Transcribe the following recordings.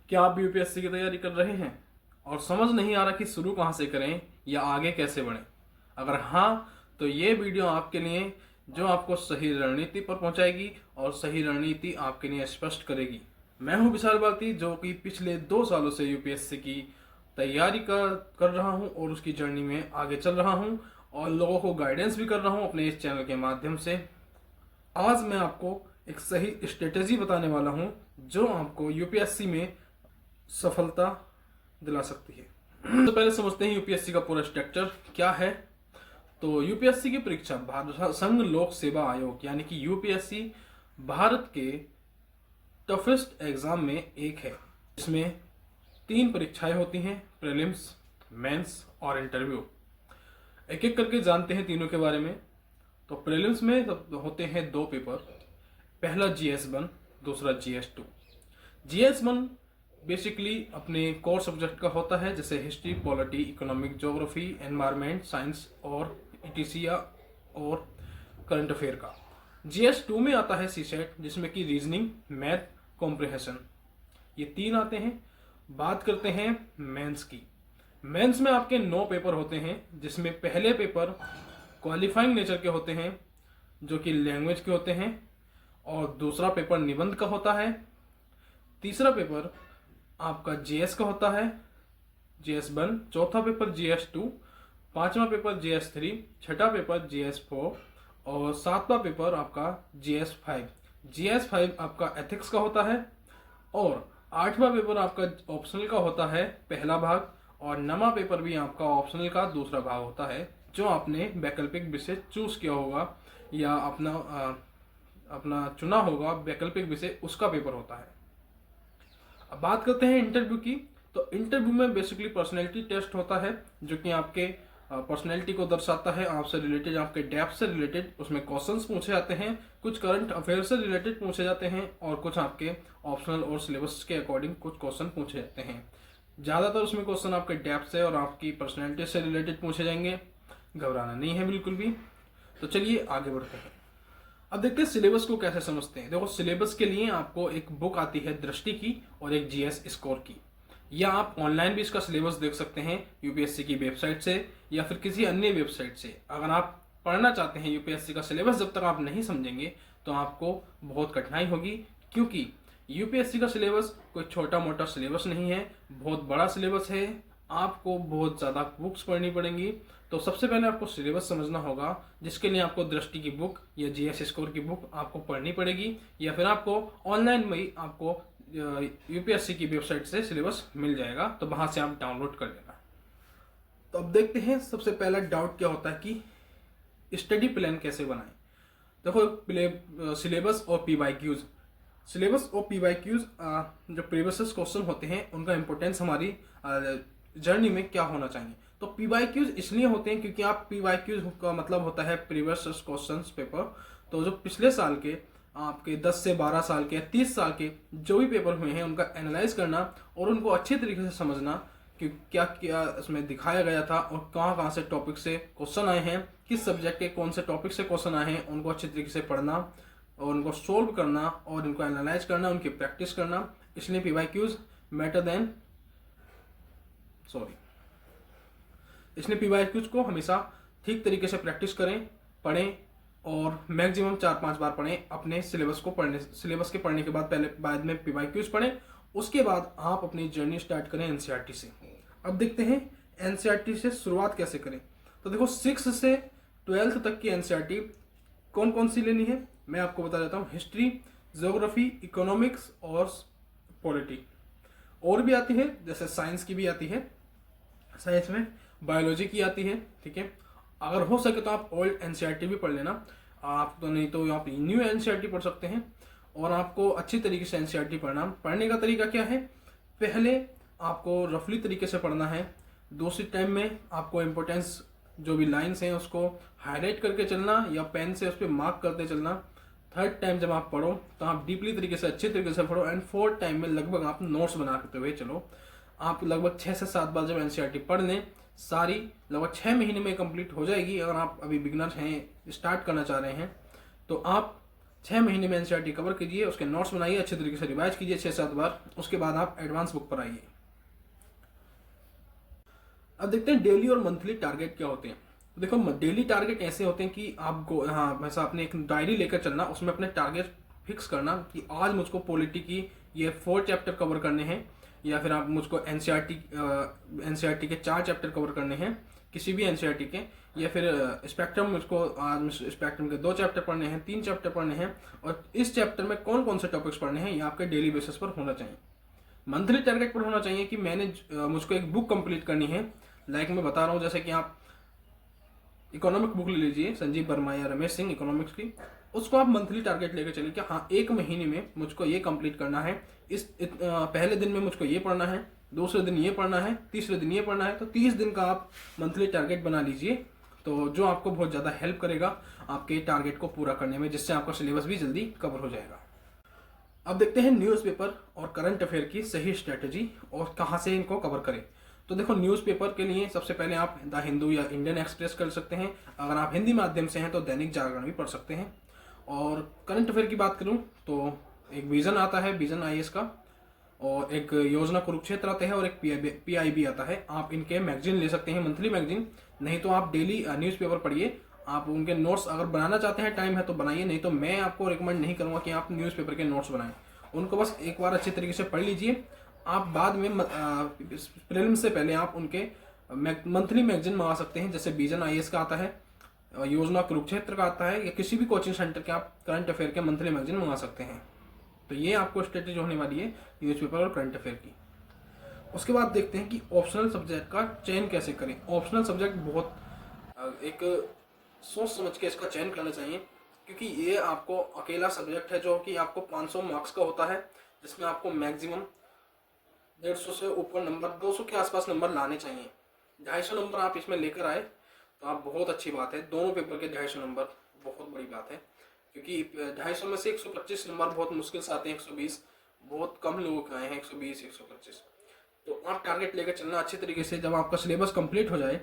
क्या आप यूपीएससी की तैयारी कर रहे हैं और समझ नहीं आ रहा कि शुरू कहाँ से करें या आगे कैसे बढ़ें? अगर हाँ, तो ये वीडियो आपके लिए, जो आपको सही रणनीति पर पहुंचाएगी और सही रणनीति आपके लिए स्पष्ट करेगी। मैं हूं विशाल भारती, जो कि पिछले 2 सालों से यूपीएससी की तैयारी कर रहा हूं और उसकी जर्नी में आगे चल रहा हूं और लोगों को गाइडेंस भी कर रहा हूं अपने इस चैनल के माध्यम से। आज मैं आपको एक सही स्ट्रेटेजी बताने वाला हूं जो आपको यूपीएससी में सफलता दिला सकती है। तो पहले समझते हैं यूपीएससी का पूरा स्ट्रक्चर क्या है। तो यूपीएससी की परीक्षा भारत संघ लोक सेवा आयोग यानी कि यूपीएससी भारत के टफेस्ट एग्जाम में एक है। इसमें 3 परीक्षाएं होती हैं, प्रीलिम्स, मेंस और इंटरव्यू। एक एक करके जानते हैं तीनों के बारे में। तो प्रीलिम्स में होते हैं 2 पेपर, पहला GS1, दूसरा GS2। GS1 बेसिकली अपने कोर सब्जेक्ट का होता है, जैसे history, polity, economic, geography, environment science और इटिसिया और करंट अफेयर का। GS2 में आता है CSET, जिसमें कि रीजनिंग, मैथ, कॉम्प्रिहेंशन, ये 3 आते हैं। बात करते हैं मेंस की। मेंस में आपके 9 पेपर होते हैं, जिसमें पहले पेपर क्वालिफाइंग नेचर के होते हैं, जो कि लैंग्वेज के होते हैं, और दूसरा पेपर निबंध का होता है। तीसरा पेपर आपका GS का होता है, GS1। चौथा पेपर GS2, पांचवा पेपर GS3, छठा पेपर GS4 और सातवां पेपर आपका GS5। GS5 आपका एथिक्स का होता है और आठवां पेपर आपका ऑप्शनल का होता है, पहला भाग, और नवा पेपर भी आपका ऑप्शनल का दूसरा भाग होता है, जो आपने वैकल्पिक विषय चूज किया होगा या अपना चुना होगा वैकल्पिक विषय, उसका पेपर होता है। अब बात करते हैं इंटरव्यू की। तो इंटरव्यू में बेसिकली पर्सनैलिटी टेस्ट होता है, जो कि आपके पर्सनैलिटी को दर्शाता है, आपसे रिलेटेड, आपके डेप्थ से रिलेटेड उसमें क्वेश्चंस पूछे जाते हैं। कुछ करंट अफेयर से रिलेटेड पूछे जाते हैं और कुछ आपके ऑप्शनल और सिलेबस के अकॉर्डिंग कुछ क्वेश्चन पूछे जाते हैं। ज़्यादातर उसमें क्वेश्चन आपके डेप्थ से और आपकी पर्सनैलिटी से रिलेटेड पूछे जाएंगे। घबराना नहीं है बिल्कुल भी। तो चलिए आगे बढ़ते हैं। अब देखते हैं सिलेबस को कैसे समझते हैं। देखो, सिलेबस के लिए आपको एक बुक आती है दृष्टि की और एक GS स्कोर की, या आप ऑनलाइन भी इसका सिलेबस देख सकते हैं यूपीएससी की वेबसाइट से या फिर किसी अन्य वेबसाइट से। अगर आप पढ़ना चाहते हैं यूपीएससी का सिलेबस, जब तक आप नहीं समझेंगे तो आपको बहुत कठिनाई होगी, क्योंकि यूपीएससी का सिलेबस कोई छोटा मोटा सिलेबस नहीं है, बहुत बड़ा सिलेबस है। आपको बहुत ज़्यादा बुक्स पढ़नी पड़ेंगी। तो सबसे पहले आपको सिलेबस समझना होगा, जिसके लिए आपको दृष्टि की बुक या GS स्कोर की बुक आपको पढ़नी पड़ेगी, या फिर आपको ऑनलाइन में ही आपको यूपीएससी की वेबसाइट से सिलेबस मिल जाएगा, तो वहां से आप डाउनलोड कर लेना। तो अब देखते हैं सबसे पहला डाउट क्या होता है कि स्टडी प्लान कैसे बनाएं। देखो, सिलेबस और PYQs, सिलेबस और PYQs जो प्रीवियस क्वेश्चन होते हैं, उनका इंपॉर्टेंस हमारी जर्नी में क्या होना चाहिए। तो PYQs इसलिए होते हैं क्योंकि आप PYQs का मतलब होता है प्रीवियस क्वेश्चन पेपर। तो जो पिछले साल के आपके 10 से 12 साल के 30 साल के जो भी पेपर हुए हैं, उनका एनालाइज करना और उनको अच्छे तरीके से समझना कि क्या क्या इसमें दिखाया गया था और कहाँ कहाँ से टॉपिक से क्वेश्चन आए हैं, किस सब्जेक्ट के कौन से टॉपिक से क्वेश्चन आए हैं, उनको अच्छे तरीके से पढ़ना और उनको सोल्व करना और इनको एनालाइज करना, उनकी प्रैक्टिस करना। इसलिए PYQs मैटर देन इसलिए PYQs को हमेशा ठीक तरीके से प्रैक्टिस करें, पढ़ें और मैक्सिमम 4-5 बार पढ़ें। अपने सिलेबस के पढ़ने के बाद में PYQs पढ़ें। उसके बाद आप अपनी जर्नी स्टार्ट करें NCERT से। अब देखते हैं NCERT से शुरुआत कैसे करें। तो देखो, 6 से 12th तक की NCERT कौन कौन सी लेनी है, मैं आपको बता देता हूँ। हिस्ट्री, ज्योग्राफी, इकोनॉमिक्स और पॉलिटी। और भी आती है, जैसे साइंस की भी आती है, साइंस में बायोलॉजी की आती है, ठीक है। अगर हो सके तो आप ओल्ड NCERT भी पढ़ लेना, आप तो नहीं तो आप न्यू NCERT पढ़ सकते हैं। और आपको अच्छी तरीके से NCERT पढ़ने का तरीका क्या है, पहले आपको रफली तरीके से पढ़ना है। दूसरी टाइम में आपको इम्पोर्टेंस जो भी लाइन्स हैं उसको हाईलाइट करके चलना या पेन से उस पर मार्क करते चलना। थर्ड टाइम जब आप पढ़ो तो आप डीपली तरीके से, अच्छे तरीके से पढ़ो। एंड फोर्थ टाइम में लगभग आप नोट्स बना करते हुए चलो। आप लगभग 6 से 7 बार जब NCERT पढ़ लें, सारी लगभग 6 महीने में कंप्लीट हो जाएगी। अगर आप अभी बिगनर हैं, स्टार्ट करना चाह रहे हैं, तो आप 6 महीने में एनसीईआरटी कवर कीजिए, उसके नोट्स बनाइए, अच्छे तरीके से रिवाइज कीजिए 6-7 बार, उसके बाद आप एडवांस बुक पर आइए। अब देखते हैं डेली और मंथली टारगेट क्या होते हैं। देखो डेली टारगेट ऐसे होते हैं कि आपको वैसा अपने एक डायरी लेकर चलना, उसमें अपने टारगेट फिक्स करना कि आज मुझको पॉलिटी की ये 4 चैप्टर कवर करने हैं, या फिर आप मुझको एनसीईआरटी के 4 चैप्टर कवर करने हैं किसी भी एनसीईआरटी के, या फिर स्पेक्ट्रम मुझको आज स्पेक्ट्रम के 2 चैप्टर पढ़ने हैं, 3 चैप्टर पढ़ने हैं, और इस चैप्टर में कौन कौन से टॉपिक्स पढ़ने हैं ये आपके डेली बेसिस पर होना चाहिए। मंथली टारगेट पर होना चाहिए कि मुझको एक बुक कंप्लीट करनी है। लाइक मैं बता रहा हूँ, जैसे कि आप इकोनॉमिक बुक ले लीजिए संजीव वर्मा या रमेश सिंह इकोनॉमिक्स की, उसको आप मंथली टारगेट लेकर चलिए कि हाँ 1 महीने में मुझको ये कंप्लीट करना है, पहले दिन में मुझको ये पढ़ना है, दूसरे दिन ये पढ़ना है, तीसरे दिन ये पढ़ना है। तो 30 दिन का आप मंथली टारगेट बना लीजिए, तो जो आपको बहुत ज़्यादा हेल्प करेगा आपके टारगेट को पूरा करने में, जिससे आपका सिलेबस भी जल्दी कवर हो जाएगा। अब देखते हैं न्यूज़पेपर और करंट अफेयर की सही स्ट्रेटजी और कहाँ से इनको कवर करें। तो देखो न्यूज़पेपर के लिए सबसे पहले आप द हिंदू या इंडियन एक्सप्रेस कर सकते हैं, अगर आप हिंदी माध्यम से हैं तो दैनिक जागरण भी पढ़ सकते हैं। और करंट अफेयर की बात करूं तो एक विजन आता है, विजन आईएएस का, और एक योजना कुरुक्षेत्र आता है, और एक पीआईबी आता है। आप इनके मैगजीन ले सकते हैं, मंथली मैगजीन, नहीं तो आप डेली न्यूज़पेपर पढ़िए। आप उनके नोट्स अगर बनाना चाहते हैं, टाइम है तो बनाइए, नहीं तो मैं आपको रिकमेंड नहीं करूँगा कि आप न्यूज़पेपर के नोट्स बनाएं। उनको बस एक बार अच्छे तरीके से पढ़ लीजिए, आप बाद में प्रीलिम्स से पहले आप उनके मंथली मैगजीन मंगा सकते हैं, जैसे विजन आईएएस का आता है, योजना कुरुक्षेत्र का आता है, या किसी भी कोचिंग सेंटर के आप करंट अफेयर के मंथली मैगजीन मंगा सकते हैं। तो ये आपको स्ट्रेटेजी होने वाली है न्यूज़पेपर और करंट अफेयर की। उसके बाद देखते हैं कि ऑप्शनल सब्जेक्ट का चयन कैसे करें। ऑप्शनल सब्जेक्ट बहुत एक सोच समझ के इसका चयन करना चाहिए, क्योंकि ये आपको अकेला सब्जेक्ट है जो कि आपको 500 मार्क्स का होता है, जिसमें आपको मैक्सिमम 150 से ऊपर नंबर, 200 के आसपास नंबर लाने चाहिए। 250 नंबर आप इसमें लेकर आए तो आप बहुत अच्छी बात है। दोनों पेपर के 250 नंबर बहुत बड़ी बात है, क्योंकि 250 में से 125 नंबर बहुत मुश्किल से आते हैं, 120 बहुत कम लोगों के आए हैं, 120 125। तो आप टारगेट लेकर चलना अच्छे तरीके से। जब आपका सिलेबस कंप्लीट हो जाए,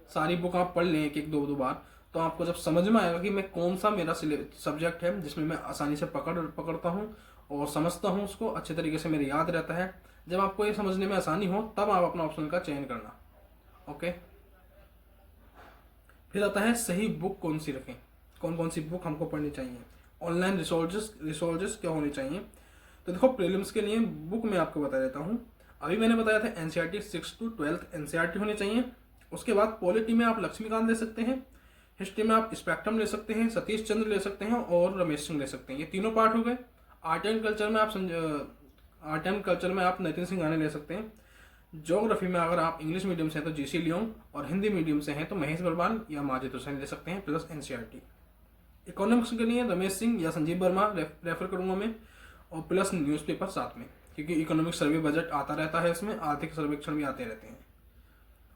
सारी बुक आप पढ़ लें एक 2 बार, तो आपको जब समझ में आएगा कि मैं कौन सा मेरा सब्जेक्ट है जिसमें मैं आसानी से पकड़ता हूँ और समझता हूँ, उसको अच्छे तरीके से मेरे याद रहता है, जब आपको ये समझने में आसानी हो, तब आप अपना ऑप्शन का चयन करना। ओके, फिर आता है सही बुक कौन सी रखें, कौन कौन सी बुक हमको पढ़नी चाहिए, ऑनलाइन रिसोर्सेज क्या होने चाहिए। तो देखो प्रीलिम्स के लिए बुक मैं आपको बता देता हूँ। अभी मैंने बताया था एनसीईआरटी 6 to 12 एनसीईआरटी होनी चाहिए। उसके बाद पॉलिटी में आप लक्ष्मीकांत ले सकते हैं, हिस्ट्री में आप स्पेक्ट्रम ले सकते हैं, सतीश चंद्र ले सकते हैं, और रमेश सिंह ले सकते हैं। ये तीनों पार्ट हो गए। आर्ट एंड कल्चर में आप नितिन सिंह आने ले सकते हैं। ज्योग्राफी में अगर आप इंग्लिश मीडियम से हैं तो जीसी लियोंग, और हिंदी मीडियम से हैं तो महेश बर्बान या माजिद हुसैन ले सकते हैं, प्लस एनसीईआरटी। इकोनॉमिक्स के लिए रमेश सिंह या संजीव वर्मा रेफर करूंगा मैं, और प्लस न्यूज़पेपर साथ में, क्योंकि इकोनॉमिक सर्वे बजट आता रहता है, इसमें आर्थिक सर्वेक्षण भी आते रहते हैं।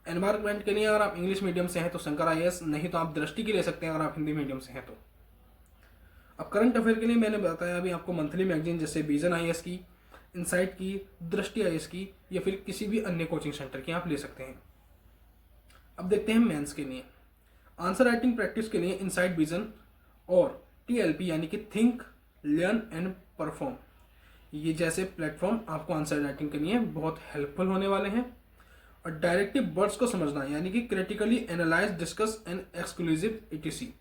एनवायरमेंट के लिए अगर आप इंग्लिश मीडियम से हैं तो शंकर आईएएस, नहीं तो आप दृष्टि की ले सकते हैं अगर आप हिंदी मीडियम से हैं तो। अब करंट अफेयर के लिए मैंने बताया अभी आपको मंथली मैगजीन, जैसे विजन आईएएस की, इनसाइट की, दृष्टि आईएएस की, या फिर किसी भी अन्य कोचिंग सेंटर की आप ले सकते हैं। अब देखते हैं मेंस के लिए। आंसर राइटिंग प्रैक्टिस के लिए इनसाइट विजन और टीएलपी यानी कि थिंक लर्न एंड परफॉर्म, ये जैसे प्लेटफॉर्म आपको आंसर राइटिंग के लिए बहुत हेल्पफुल होने वाले हैं। और डायरेक्टिव वर्ड्स को समझना, यानी कि critically analyse, discuss and exclusive etc,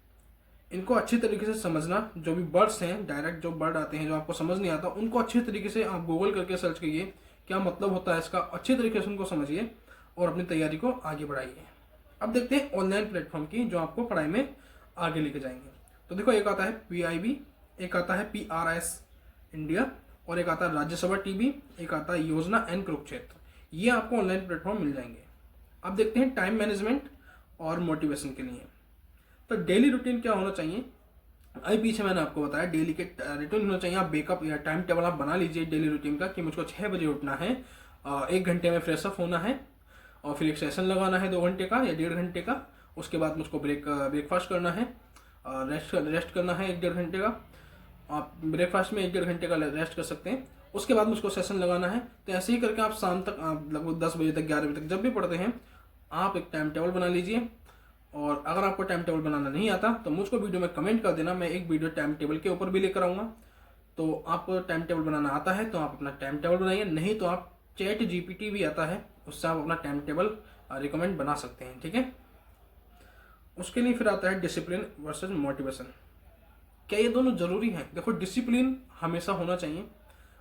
इनको अच्छी तरीके से समझना। जो भी वर्ड्स हैं, डायरेक्ट जो वर्ड आते हैं जो आपको समझ नहीं आता, उनको अच्छी तरीके से आप गूगल करके सर्च करिए क्या मतलब होता है इसका, अच्छी तरीके से उनको समझिए और अपनी तैयारी को आगे बढ़ाइए। अब देखते हैं ऑनलाइन प्लेटफॉर्म की जो आपको पढ़ाई में आगे लेके जाएंगे। तो देखो एक आता है पीआईबी, एक आता है पीआरएस इंडिया, और एक आता है राज्यसभा टीवी, एक आता है योजना एंड कुरुक्षेत्र। ये आपको ऑनलाइन प्लेटफॉर्म मिल जाएंगे। अब देखते हैं टाइम मैनेजमेंट और मोटिवेशन के लिए। तो डेली रूटीन क्या होना चाहिए, अभी पीछे मैंने आपको बताया डेली के रूटीन होना चाहिए। आप बेकअप या टाइम टेबल आप बना लीजिए डेली रूटीन का, कि मुझको 6 बजे उठना है, 1 घंटे में फ्रेशअप होना है, और फिर एक सेशन लगाना है 2 घंटे का या 1.5 घंटे का। उसके बाद मुझको ब्रेकफास्ट करना है, रेस्ट करना है 1-1.5 घंटे का। आप ब्रेकफास्ट में 1-1.5 घंटे का रेस्ट कर सकते हैं। उसके बाद मुझको सेशन लगाना है। तो ऐसे ही करके आप शाम तक, आप लगभग 10 बजे तक, 11 बजे तक जब भी पढ़ते हैं, आप एक टाइम टेबल बना लीजिए और अगर आपको टाइम टेबल बनाना नहीं आता तो मुझको वीडियो में कमेंट कर देना, मैं एक वीडियो टाइम टेबल के ऊपर भी लेकर आऊँगा। तो आपको टाइम टेबल बनाना आता है तो आप अपना टाइम टेबल बनाइए, नहीं तो आप चैट जीपीटी भी आता है, उससे आप अपना टाइम टेबल रिकमेंड बना सकते हैं। ठीक है, उसके लिए फिर आता है डिसिप्लिन वर्सेस मोटिवेशन। क्या ये दोनों जरूरी हैं? देखो, डिसिप्लिन हमेशा होना चाहिए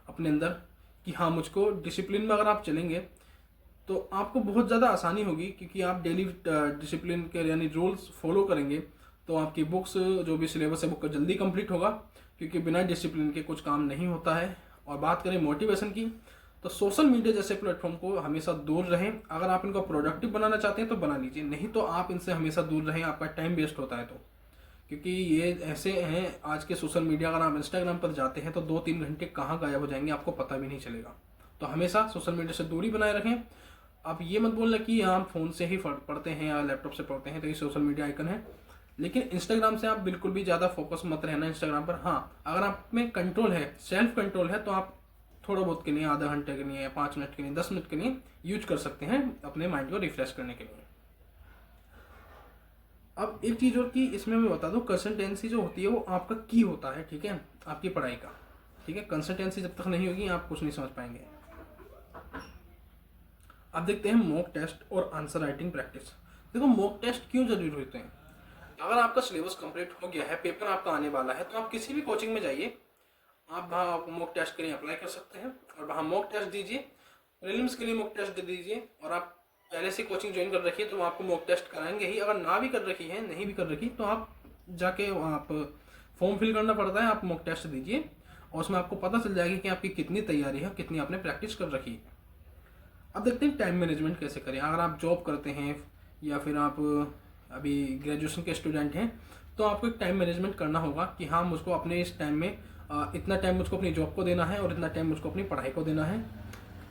अपने अंदर कि हाँ, मुझको डिसिप्लिन में अगर आप चलेंगे तो आपको बहुत ज़्यादा आसानी होगी, क्योंकि आप डेली डिसिप्लिन के यानी रूल्स फॉलो करेंगे तो आपकी बुक्स जो भी सिलेबस है वो जल्दी कंप्लीट होगा, क्योंकि बिना डिसिप्लिन के कुछ काम नहीं होता है। और बात करें मोटिवेशन की, तो सोशल मीडिया जैसे प्लेटफॉर्म को हमेशा दूर रहें। अगर आप इनको प्रोडक्टिव बनाना चाहते हैं तो बना लीजिए, नहीं तो आप इनसे हमेशा दूर रहें, आपका टाइम वेस्ट होता है। तो क्योंकि ये ऐसे हैं आज के सोशल मीडिया, अगर आप इंस्टाग्राम पर जाते हैं तो 2-3 घंटे कहाँ गायब हो जाएंगे आपको पता भी नहीं चलेगा। तो हमेशा सोशल मीडिया से दूरी बनाए रखें। आप ये मत बोलना कि आप फ़ोन से ही पढ़ते हैं या लैपटॉप से पढ़ते हैं तो ये सोशल मीडिया आइकन है, लेकिन इंस्टाग्राम से आप बिल्कुल भी ज़्यादा फोकस मत रहना इंस्टाग्राम पर। हाँ, अगर आप में कंट्रोल है, सेल्फ कंट्रोल है, तो आप थोड़ा बहुत के लिए, आधा घंटे के लिए या 5 मिनट के लिए, 10 मिनट के लिए यूज कर सकते हैं अपने माइंड को रिफ्रेश करने के लिए। अब एक चीज़ और कि इसमें मैं बता दूं, कंसिस्टेंसी जो होती है वो आपका की होता है। ठीक है, आपकी पढ़ाई का। ठीक है, कंसिस्टेंसी जब तक नहीं होगी आप कुछ नहीं समझ पाएंगे। अब देखते हैं मॉक टेस्ट और आंसर राइटिंग प्रैक्टिस। देखो, मॉक टेस्ट क्यों जरूरी होते हैं? अगर आपका सिलेबस कंप्लीट हो गया है, पेपर आपका आने वाला है, तो आप किसी भी कोचिंग में जाइए, आप वहाँ मॉक टेस्ट के लिए अप्लाई कर सकते हैं और वहाँ मॉक टेस्ट दीजिए। प्रीलिम्स के लिए मॉक टेस्ट दे दीजिए, और आप पहले से कोचिंग ज्वाइन कर रखी है तो वो आपको मॉक टेस्ट कराएंगे ही। अगर ना भी कर रखी है, नहीं भी कर रखी, तो आप जाके आप फॉर्म फिल करना पड़ता है, आप मॉक टेस्ट दीजिए और उसमें आपको पता चल जाएगी कि आपकी कितनी तैयारी है, कितनी आपने प्रैक्टिस कर रखी है। अब देखते हैं टाइम मैनेजमेंट कैसे करें। अगर आप जॉब करते हैं या फिर आप अभी ग्रेजुएशन के स्टूडेंट हैं, तो आपको एक टाइम मैनेजमेंट करना होगा कि हाँ, मुझको अपने इस टाइम में इतना टाइम मुझको अपनी जॉब को देना है और इतना टाइम मुझको अपनी पढ़ाई को देना है।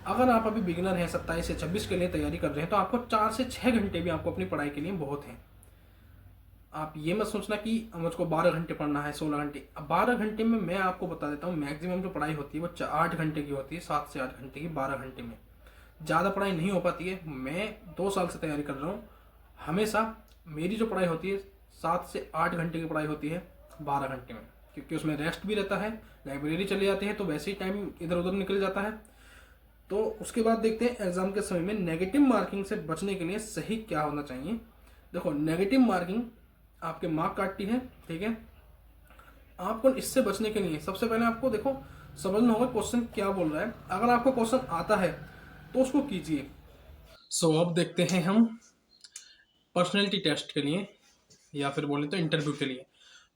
अगर आप अभी बिगिनर हैं, 27 से 26 के लिए तैयारी कर रहे हैं, तो आपको 4 से 6 घंटे भी आपको अपनी पढ़ाई के लिए बहुत हैं। आप ये मत सोचना कि मुझको 12 घंटे पढ़ना है, 16 घंटे। अब 12 घंटे में मैं आपको बता देता हूँ, मैक्सिमम जो पढ़ाई होती है वो 8 घंटे की होती है, 7 से 8 घंटे की। 12 घंटे में ज़्यादा पढ़ाई नहीं हो पाती है। मैं 2 साल से तैयारी कर रहा हूँ, हमेशा मेरी जो पढ़ाई होती है 7 से 8 घंटे की पढ़ाई होती है 12 घंटे में, क्योंकि उसमें रेस्ट भी रहता है, लाइब्रेरी चले जाते हैं तो वैसे ही टाइम इधर उधर निकल जाता है। तो उसके बाद देखते हैं एग्जाम के समय में नेगेटिव मार्किंग से बचने के लिए सही क्या होना चाहिए। देखो, नेगेटिव मार्किंग आपके मार्क काटती है। ठीक है, आपको इससे बचने के लिए सबसे पहले आपको देखो समझना होगा क्वेश्चन क्या बोल रहा है। अगर आपको क्वेश्चन आता है तो उसको कीजिए। अब देखते हैं हम पर्सनैलिटी टेस्ट के लिए, या फिर बोले तो इंटरव्यू के लिए।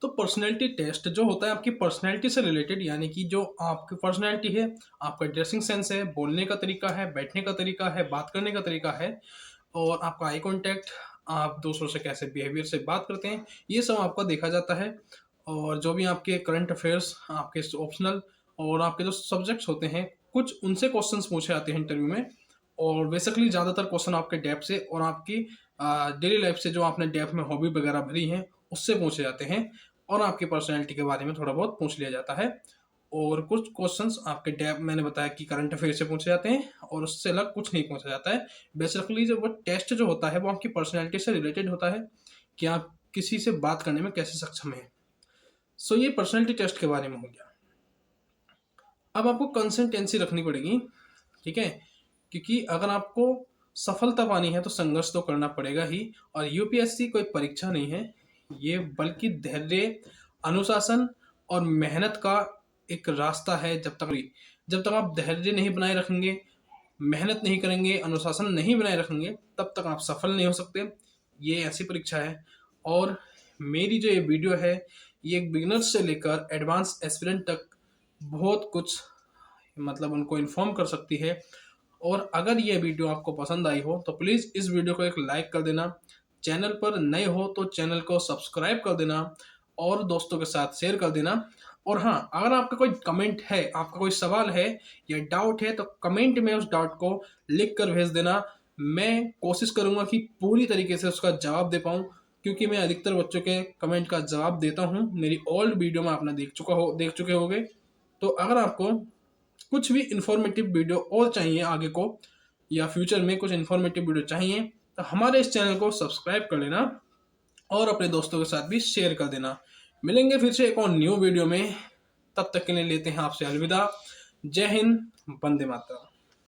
तो पर्सनैलिटी टेस्ट जो होता है आपकी पर्सनैलिटी से रिलेटेड, यानी कि जो आपकी पर्सनैलिटी है, आपका ड्रेसिंग सेंस है, बोलने का तरीका है, बैठने का तरीका है, बात करने का तरीका है, और आपका आई कॉन्टैक्ट, आप दूसरों से कैसे बिहेवियर से बात करते हैं, ये सब आपका देखा जाता है। और जो भी आपके करंट अफेयर्स, आपके ऑप्शनल और आपके जो सब्जेक्ट्स होते हैं, कुछ उनसे क्वेश्चंस पूछे जाते हैं इंटरव्यू में। और बेसिकली ज़्यादातर क्वेश्चन आपके डेप से और आपकी डेली लाइफ से, जो आपने डेप में हॉबी वगैरह भरी हैं, उससे पूछे जाते हैं। और आपकी पर्सनैलिटी के बारे में थोड़ा बहुत पूछ लिया जाता है। और कुछ क्वेश्चंस आपके डेप, मैंने बताया कि करंट अफेयर से पूछे जाते हैं, और उससे अलग कुछ नहीं पूछा जाता है। बेसिकली जो वो टेस्ट जो होता है वो आपकी पर्सनैलिटी से रिलेटेड होता है कि आप किसी से बात करने में कैसे सक्षम हैं। ये पर्सनैलिटी टेस्ट के बारे में हो गया। अब आपको कंसिस्टेंसी रखनी पड़ेगी। ठीक है, क्योंकि अगर आपको सफलता पानी है तो संघर्ष तो करना पड़ेगा ही। और यूपीएससी कोई परीक्षा नहीं है ये, बल्कि धैर्य, अनुशासन और मेहनत का एक रास्ता है। जब तक आप धैर्य नहीं बनाए रखेंगे, मेहनत नहीं करेंगे, अनुशासन नहीं बनाए रखेंगे, तब तक आप सफल नहीं हो सकते। ये ऐसी परीक्षा है। और मेरी जो ये वीडियो है, ये एक बिगिनर्स से लेकर एडवांस एस्पिरेंट तक बहुत कुछ मतलब उनको इन्फॉर्म कर सकती है। और अगर ये वीडियो आपको पसंद आई हो तो प्लीज़ इस वीडियो को एक लाइक कर देना। चैनल पर नए हो तो चैनल को सब्सक्राइब कर देना और दोस्तों के साथ शेयर कर देना। और हाँ, अगर आपका कोई कमेंट है, आपका कोई सवाल है या डाउट है, तो कमेंट में उस डाउट को लिख कर भेज देना। मैं कोशिश करूँगा कि पूरी तरीके से उसका जवाब दे पाऊँ, क्योंकि मैं अधिकतर बच्चों के कमेंट का जवाब देता हूँ। मेरी ओल्ड वीडियो में आपने देख चुके होंगे। तो अगर आपको कुछ भी इन्फॉर्मेटिव वीडियो और चाहिए आगे को, या फ्यूचर में कुछ इन्फॉर्मेटिव वीडियो चाहिए, तो हमारे इस चैनल को सब्सक्राइब कर लेना। और अपने दोस्तों के साथ भी शेयर कर देना। मिलेंगे फिर से एक और न्यू वीडियो में, तब तक के लिए लेते हैं आपसे अलविदा। जय हिंद, वंदे मातरम।